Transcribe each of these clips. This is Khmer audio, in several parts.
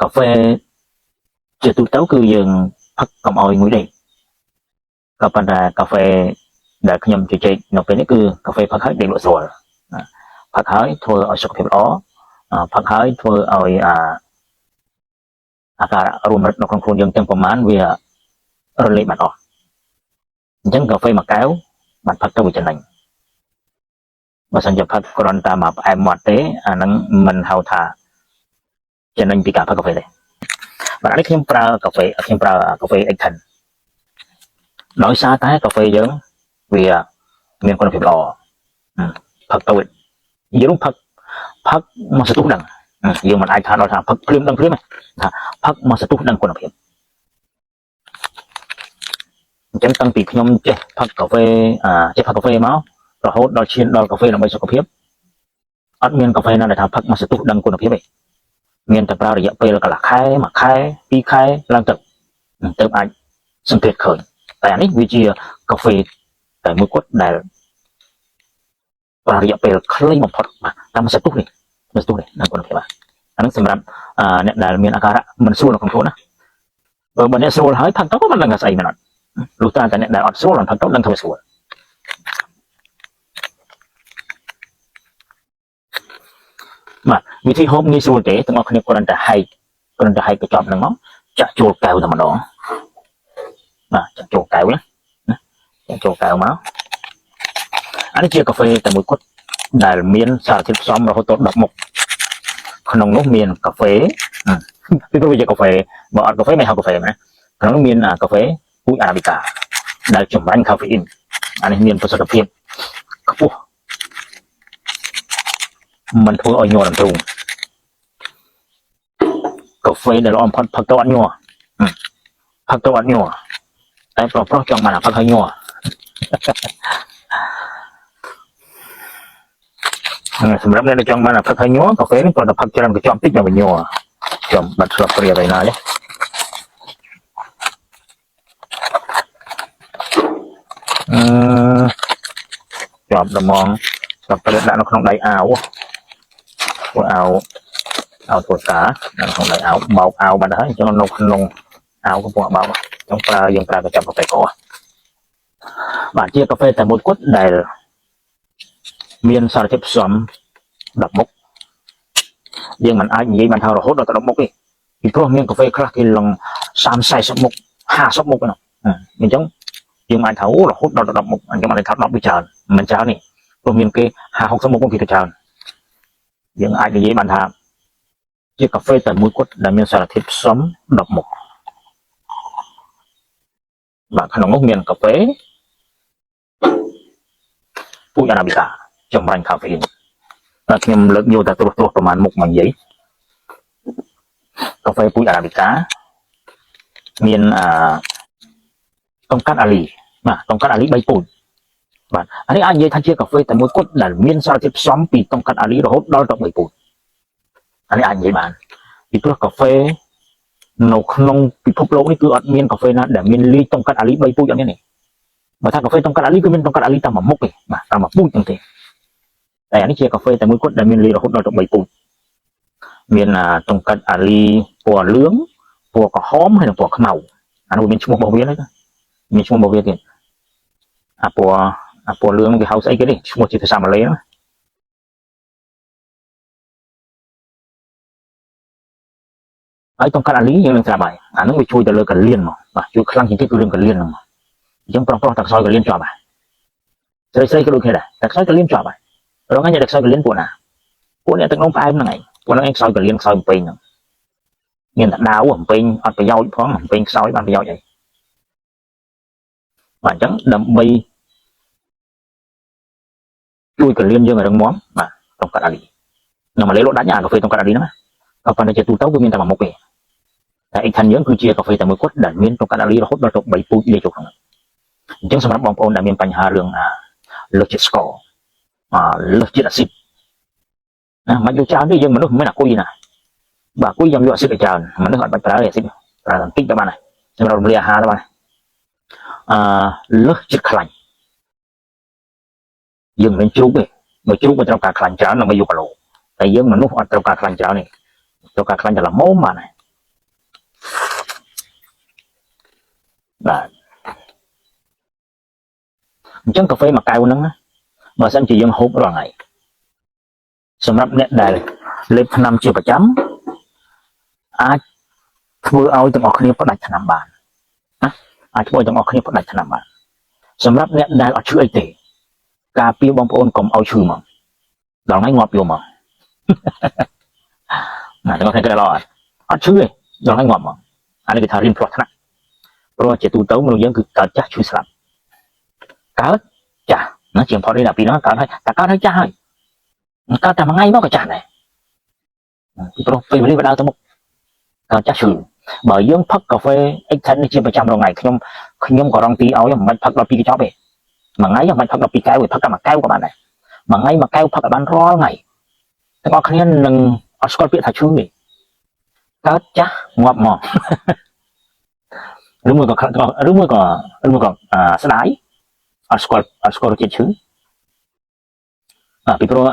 cà phêជាទូទៅគឺយើងផឹកកុំឲ្យងុយដេកក៏ប៉ុន្តែកាហ្វេដែលខ្ញុំជជែកនៅពេលនេះគឺកាហ្វេផឹកហើយដេកលក់ស្រួលផឹកហើយធ្វើឲ្យសុខភាពល្អផឹកហើយធ្វើឲ្យអាការៈរួមរិតនៅក្នុងខ្លួនយើងទាំងប្រមាណវារលាយបាត់អស់អញ្ចឹងកាហ្វេមួយកែវបានផឹកទៅវាចំណេញបើសិនជាផឹកគ្រាន់តែមកផ្អែមមាត់ទេអាហ្នឹងមិនហៅថាចំណេញពីការផឹកកាហ្វេទេបាទនេះខ្ញុំប្រើកាហ្វេX10ដោយសារតែកាហ្វេយើងវាមានគុណភាពល្អផឹកទៅយើងផឹកមកសន្ទុះដឹងយើងមិនអាចថាដល់ថាផឹកព្រាមដឹងព្រាមទេថាផឹកមកសន្ទុះដឹងគុណភាពអញ្ចឹងតាំងពីខ្ញុំចេះផឹកកាហ្វេមករហូតដល់ឈានដល់កាហ្វេដើម្បីសុខភាពអត់មានកាហ្វេណាដែលថាផឹកមកសន្ទុះដឹងគុណភាពទេមានតែប្រើរយៈពេលកន្លះខែមួយខែពីរខែឡើងទៅអាចសង្កេតឃើញតែអានេះវាជាកាហ្វេតែមួយគត់ដែលប្រើរយៈពេលខ្លីបំផុតបាទតាមសន្ទុះនេះនៅគុណភាពបាទអានេះសម្រាប់អ្នកដែលមានអាការៈមិនស្រួលក្នុងខ្លួនណាបើអ្នកស្រួលហើយផឹកទៅក៏មិនដឹងថាស្អីមែនអត់លុះត្រាតែអ្នកដែលអត់ស្រួលផឹកទៅដឹងថាវាស្រួលបាទវិធីហូបងាយស្រួលទេទាំងអស់គ្នាគ្រាន់តែហែកកញ្ចប់ហ្នឹងមកចាក់ចូលកែវតែម្ដងបាទចាក់ចូលកែវណាចាក់ចូលកែវមកអានេះជាកាហ្វេតែមួយគត់ដែលមានសារធាតុផ្សំរហូតដល់10មុខក្នុងនោះមានកាហ្វេពីព្រោះវាជាកាហ្វេបើអត់កាហ្វេមិនហៅកាហ្វេណាក្នុងនោះមានកាហ្វេពូជអារ៉ាប៊ីកាដែលចម្រាញ់កាហ្វេអ៊ីនអានេះមានប្រសិទ្ធភាពខ្ពស់มันធ្វើឲ្យញ័ររំទ្រូងកាហ្វេដែលល្អបំផុតផឹកទៅអត់ញ័រតែប្រុសចង់បានផឹកឲ្យញ័រសម្រាប់អ្នកដែលចង់បានផឹកឲ្យញ័រកាហ្វេនេះគាត់ទៅផឹកច្រើនកញ្ចប់តិចដល់វាញ័រចំបាត់ស្លាប់ព្រាបឯណាទេជាប់ដំងស្លាប់ព្រាបដាក់នៅក្នុងដៃអាវពួកអាវធ្វើការនៅក្នុងដៃអាវបោកអាវបាត់ហើយអញ្ចឹងនៅក្នុងអាវកំពុងបោកយើងប្រើកញ្ចប់កាហ្វេកោបាទជាកាហ្វេតែមួយគត់ដែលមានសារធាតុផ្សំ10មុខយើងមិនអាចនិយាយបានថារហូតដល់10មុខទេពីព្រោះមានកាហ្វេខ្លះគេឡើង30-40មុខ50មុខហ្នឹងអញ្ចឹងយើងអាចថារហូតដល់10មុខអញ្ចឹងអាចថា10វាច្រើនមិនច្រើនទេព្រោះមានគេ50-60មុខពីទៅច្រើនយើងអាចនិយាយបានថាជាកាហ្វេតែមួយគត់ដែលមានសារធាតុផ្សំ10មុខបាទក្នុងនោះមានកាហ្វេពូជអារ៉ាប៊ីកាចម្រាញ់កាហ្វេតែខ្ញុំលើកយកតែត្រួសប្រមាណមុខមកនិយាយកាហ្វេពូជអារ៉ាប៊ីកាមានតុងកាត់អាលីបាទតុងកាត់អាលី3ពូជបាទអានេះអាចនិយាយថាជាកាហ្វេតែមួយគត់ដែលមានសារធាតុផ្សំពីតុងកាត់អាលីរហូតដល់13ពូជអានេះអាចនិយាយបានពីព្រោះកាហ្វេនៅក្នុងពិភពលោកនេះគឺអត់មានកាហ្វេណាដែលមានលីតុងកាត់អាលី3ពូជអត់មានទេបើថាកាហ្វេតុងកាត់អាលីគឺមានតុងកាត់អាលីតែមួយមុខទេបាទតែមួយពូជហ្នឹងទេតែអានេះជាកាហ្វេតែមួយគត់ដែលមានលីរហូតដល់13ពូជមានតុងកាត់អាលីពណ៌លឿងពណ៌ក្រហមហើយនិងពណ៌ខ្មៅអានោះមានឈ្មោះរបស់វាហ្នឹងមានឈ្មោះរបស់វាទៀតពណ៌លឿងគេហៅស្អីគេនេះឈ្មោះជាភាសាម៉ាឡេហ្នឹងហើយតុងកាត់អាលីយើងនឹងស្រាប់ហើយអានោះវាជួយទៅលើកលៀនមកបាទជួយខ្លាំងជាងគេគឺរឿងកលៀនហ្នឹងអញ្ចឹងប្រុសតែខ្សោយកលៀនជាប់ហើយស្រីក៏ដូចគ្នាដែរតែខ្សោយកលៀនជាប់ហើយរងថ្ងៃតែខ្សោយកលៀនពួកណាពួកអ្នកទឹកនំផ្អែមហ្នឹងឯងពួកហ្នឹងឯងខ្សោយកលៀនខ្សោយបំពេញហ្នឹងមានតែដាវបំពេញអត់ប្រយោជន៍ផងបំពេញខ្សោយបានប្រយោជន៍អីបាទអញ្ចឹងដើម្បីជួយកលៀនយើងឲ្យរឹងមាំបាទតុងកាត់អាលីនៅម៉ាឡេលក់ដាច់កាហ្វេតុងកាត់អាលីហ្នឹងក៏ប៉ុន្តែជាទូទៅវាមានតែមួយមុខទេតែX10យើងគឺជាកាហ្វេតែមួយគត់ដែលមានតុងកាត់អាលីរហូតដល់13ពូជលាយចូលក្នុងហ្នឹងអញ្ចឹងសម្រាប់បងប្អូនដែលមានបញ្ហារឿងលើសជាតិស្ករលើសជាតិអាស៊ីតណាមិនយកច្រើនទេយើងមនុស្សមិនមែនអាគុយណាបាទគុយយើងយកអាស៊ីតឲ្យច្រើនមនុស្សអត់បាច់ប្រើអាស៊ីតប្រើបន្តិចទៅបានហើយសម្រាប់រំលាយអាហារទៅបានលើសជាតិខ្លាញ់យើងមិនជ្រូកទេបើជ្រូកវាត្រូវការខ្លាញ់ច្រើនដើម្បីយកគីឡូតែយើងមនុស្សអត់ត្រូវការខ្លាញ់ច្រើនទេ cho cả khăn là mồm mà này là chân cà phê mà cay nắng mà xem chỉ dân hút rồi nàyสำหรับអ្នកដែលលេបថ្នាំជាប្រចាំអាចធ្វើឲ្យទាំងអស់គ្នាផ្ដាច់ថ្នាំបានណាអាចធ្វើឲ្យទាំងអស់គ្នាផ្ដាច់ថ្នាំបានសម្រាប់អ្នកដែលអត់ឈឺអីទេការពារបងប្អូនកុំឲ្យឈឺមកដល់ថ្ងៃងាប់យកមកណាទាំងអស់គ្នាគេល្អអត់ឈឺទេដល់ថ្ងៃងាប់មកអានេះគេថារៀនផ្លោះថ្នាក់ព្រោះជាទូទៅមនុស្សយើងគឺកើតចាស់ឈឺស្លាប់កើតចាស់ណាជាងផតនេះដល់ពីនោះកើតហើយតែកើតហើយចាស់ហើយកើតតែមួយថ្ងៃមកក៏ចាស់ដែរពីព្រោះពេលវេលាវាដើរទៅមុខកើតចាស់ឈឺបើយើងផឹកកាហ្វេអិចថិននេះជាប្រចាំរាល់ថ្ងៃខ្ញុំក៏រងទីឲ្យមិនផឹកដល់2កញ្ចប់ទេមួយថ្ងៃមិនផឹកដល់2កែវទេផឹកតែមួយកែវក៏បានដែរមួយថ្ងៃមួយកែវផឹកឲ្យបានរាល់ថ្ងៃទាំងអស់គ្នានឹងអត់ស្គាល់ពាក្យថាឈឺទេកើតចាស់ងាប់មកឬមួយក៏ស្ដាយអត់ស្គាល់រសជាតិឈឺពីព្រោះ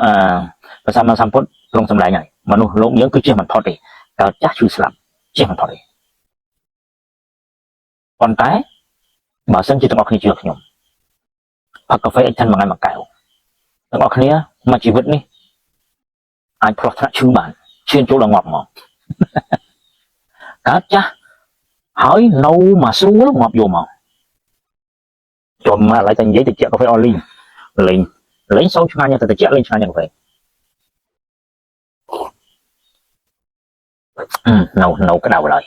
ព្រះសម្មាសម្ពុទ្ធទ្រង់សម្ដែងហើយមនុស្សលោកយើងគឺចេះមិនផុតទេកើតចាស់ឈឺស្លាប់ចេះមិនផុតទេប៉ុន្តែបើសិនជាទាំងអស់គ្នាជឿខ្ញុំផឹកកាហ្វេអិចថិនមួយថ្ងៃមួយកែវទាំងអស់គ្នាមួយជីវិតនេះអាចផ្លោះថ្នាក់ឈឺបានឈានចូលដល់ងាប់មកកើតចាស់ហើយនៅមកស្រួលងាប់យកមកចូលមកឥឡូវតែនិយាយទៅជាកាហ្វេអលីលេងសូវឆ្ងាញ់តែតិចលេងឆ្ងាញ់យ៉ាងកាហ្វេនៅក្តៅឡើយ